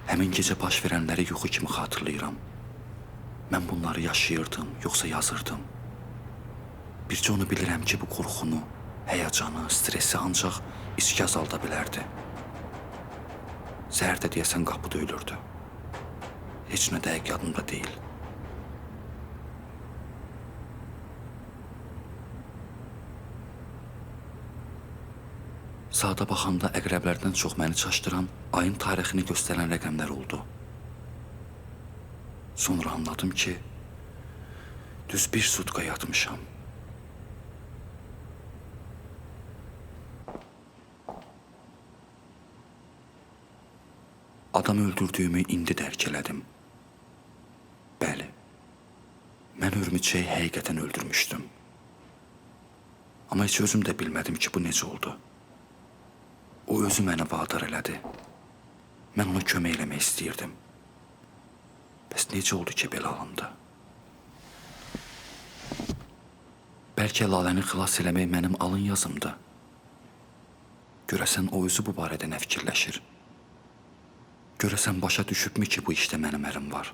Həmin gecə baş verənləri yuxu kimi xatırlayıram. Mən bunları yaşayırdım, yoxsa yazırdım? Bircə onu bilirəm ki, bu qorxunu, həyəcanı, stresi ancaq içki azalda bilərdi. Səhər də deyəsən qapı döyülürdü. Heç nə dəqiq yadımda deyil. Saata baxanda əqrəblərdən çox məni çaşdıran ayın tarixini göstərən rəqəmlər oldu. Sonra anladım ki, düz bir sutka yatmışam. Adam öldürdüyümü indi dərk elədim. Bəli, mən Hürmüçəyi həqiqətən öldürmüşdüm. Amma heç özüm də bilmədim ki, bu necə oldu. O özü məni vadar elədi. Mən ona kömək eləmək istəyirdim. Bəs necə oldu ki, belə alındı? Bəlkə Laləni xilas eləmək mənim alın yazımdı. Görəsən o özü bu barədə nə fikirləşir? Görəsən başa düşübmü ki, bu işdə mənim əlim var?